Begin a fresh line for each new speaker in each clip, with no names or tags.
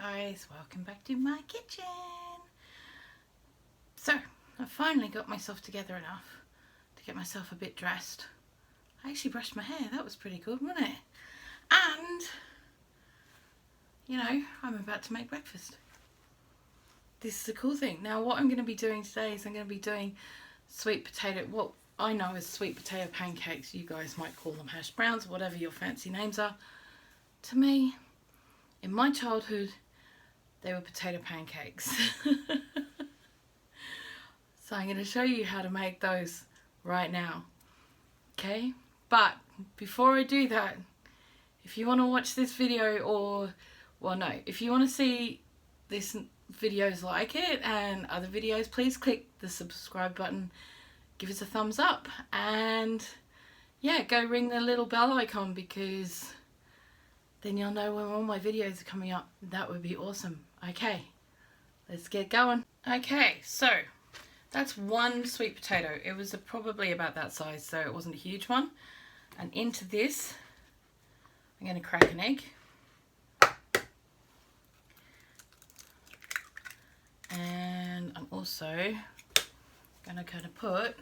guys, welcome back to my kitchen. So I finally got myself together enough to get myself a bit dressed. I actually brushed my hair, that was pretty good, wasn't it? And you know, I'm about to make breakfast. This is the cool thing. Now what I'm going to be doing today is I'm going to be doing sweet potato, what I know as sweet potato pancakes. You guys might call them hash browns, whatever your fancy names are. To me, in my childhood, they were potato pancakes. So I'm going to show you how to make those right now. Okay? But before I do that, if you want to watch this video, or, well no, if you want to see this videos like it and other videos, please click the subscribe button, give us a thumbs up, and yeah, go ring the little bell icon, because then you'll know when all my videos are coming up. That would be awesome. Okay, let's get going. Okay, so that's one sweet potato. It was probably about that size, so it wasn't a huge one. And into this, I'm going to crack an egg. And I'm also going to kind of put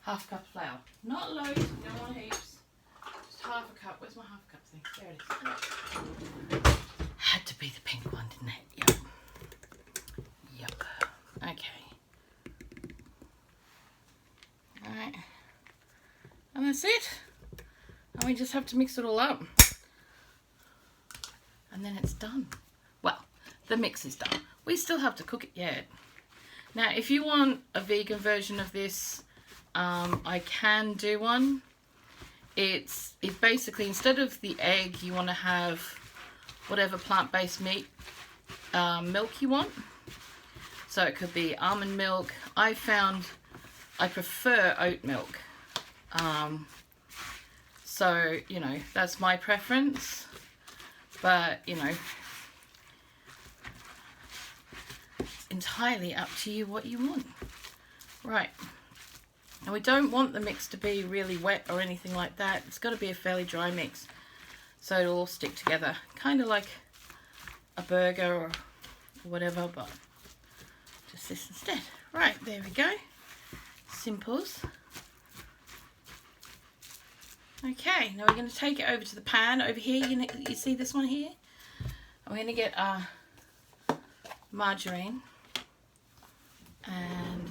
half a cup of flour. Not loads, you don't want heaps. Just half a cup. Where's my half a cup thing? There it is. Had to be the pink one, didn't it? Yep. Yep. Okay. Alright. And that's it. And we just have to mix it all up. And then it's done. Well, the mix is done. We still have to cook it yet. Now, if you want a vegan version of this, I can do one. It's basically, instead of the egg, you want to have whatever plant-based milk you want. So it could be almond milk. I prefer oat milk. So, you know, that's my preference. But, you know, it's entirely up to you what you want. Right. And we don't want the mix to be really wet or anything like that. It's got to be a fairly dry mix, so it'll all stick together. Kind of like a burger or whatever, but just this instead. Right, there we go. Simples. Okay, now we're going to take it over to the pan. Over here, you see this one here? I'm going to get our margarine and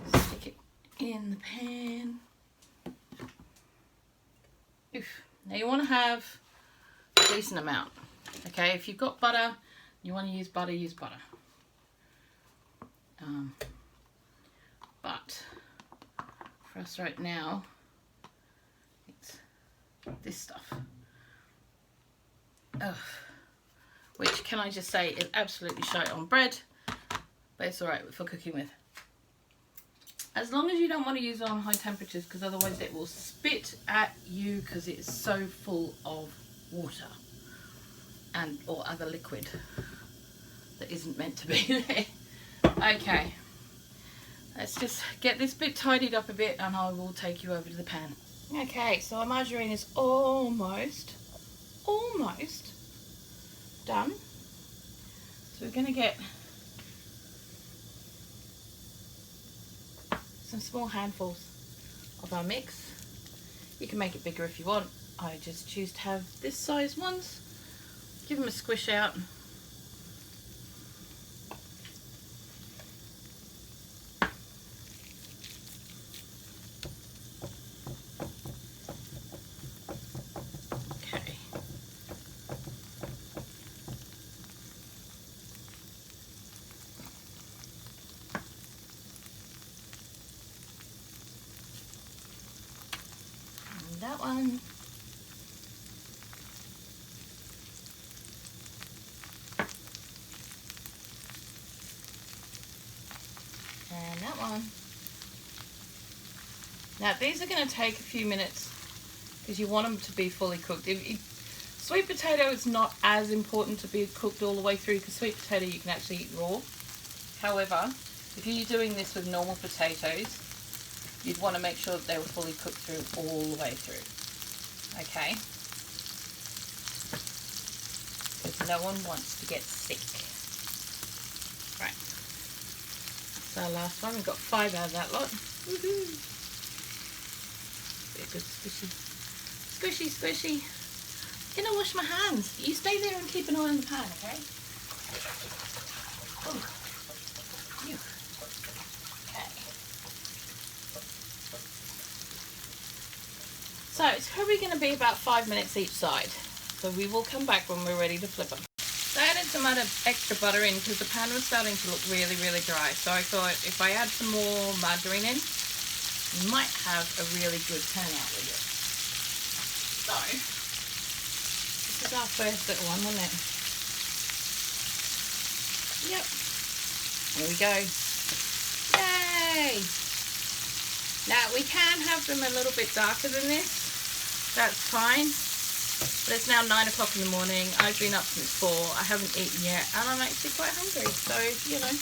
stick it in the pan. Oof. Now you want to have a decent amount. Okay, if you've got butter, you want to use butter, use butter. But for us right now, it's this stuff. Ugh. Which, can I just say, is absolutely shite on bread, but it's alright for cooking with. As long as you don't want to use it on high temperatures, because otherwise it will spit at you, because it's so full of water and or other liquid that isn't meant to be there. Okay, let's just get this bit tidied up a bit and I will take you over to the pan. Okay, so our margarine is almost done. So we're going to get some small handfuls of our mix. You can make it bigger if you want. I just choose to have this size ones. Give them a squish out. Okay. And that one. And that one. Now these are going to take a few minutes because you want them to be fully cooked. Sweet potato is not as important to be cooked all the way through, because sweet potato you can actually eat raw. However, if you're doing this with normal potatoes, you'd want to make sure that they were fully cooked through all the way through. Okay. No one wants to get sick. Right. That's our last one. We've got 5 out of that lot. Woohoo! Be a good squishy. Squishy, squishy. I'm gonna wash my hands. You stay there and keep an eye on the pan, okay? Oh. Phew. Okay. So it's probably going to be about 5 minutes each side. So we will come back when we're ready to flip them. So I added some other extra butter in because the pan was starting to look really, really dry. So I thought if I add some more margarine in, we might have a really good turnout with it. So this is our first little one, isn't it? Yep. There we go. Yay! Now we can have them a little bit darker than this. That's fine. But it's now 9 o'clock in the morning. I've been up since 4. I haven't eaten yet, and I'm actually quite hungry. So, you know,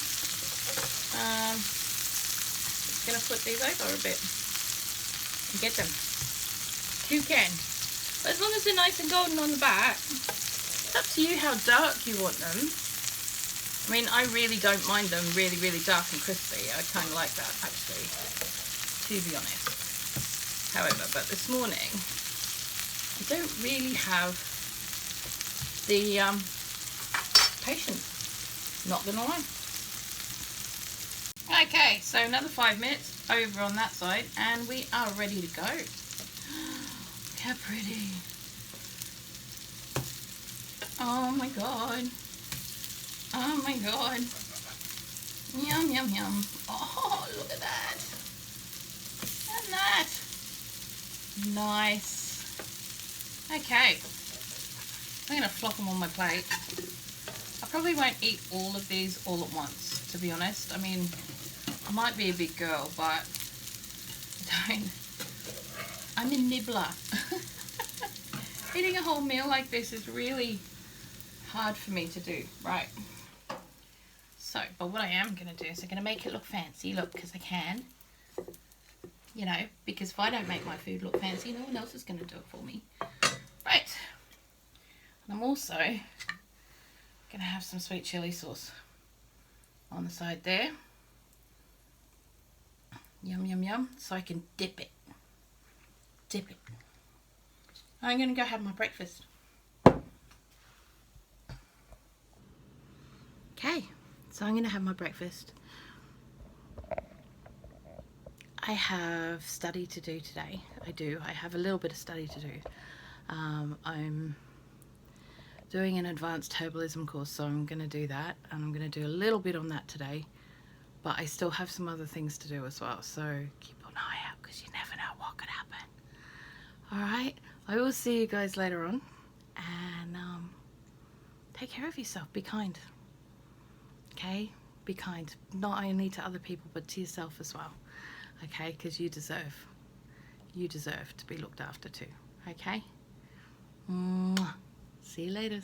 just gonna put these over a bit and get them. You can. But as long as they're nice and golden on the back, it's up to you how dark you want them. I mean, I really don't mind them really, really dark and crispy. I kind of like that, actually, to be honest. However, but this morning, I don't really have the patience, not gonna lie. Okay, so another 5 minutes over on that side, and we are ready to go. Look how pretty. Oh my god. Oh my god. Yum, yum, yum. Oh, look at that. And that. Nice. Okay. I'm going to flop them on my plate. I probably won't eat all of these all at once, to be honest. I mean, I might be a big girl, but I'm a nibbler. Eating a whole meal like this is really hard for me to do. Right. So, but what I am going to do is I'm going to make it look fancy, look, because I can. You know, because if I don't make my food look fancy, no one else is going to do it for me. Right. And I'm also going to have some sweet chili sauce on the side there. Yum, yum, yum. So I can dip it. Dip it. I'm going to go have my breakfast. Okay. So I'm going to have my breakfast. I have study to do today. I do. I have a little bit of study to do. I'm doing an advanced herbalism course, so I'm going to do that. And I'm going to do a little bit on that today. But I still have some other things to do as well. So keep an eye out because you never know what could happen. Alright. I will see you guys later on. And take care of yourself. Be kind. Okay? Be kind, not only to other people but to yourself as well, okay, because you deserve to be looked after too, okay? Mwah. See you later.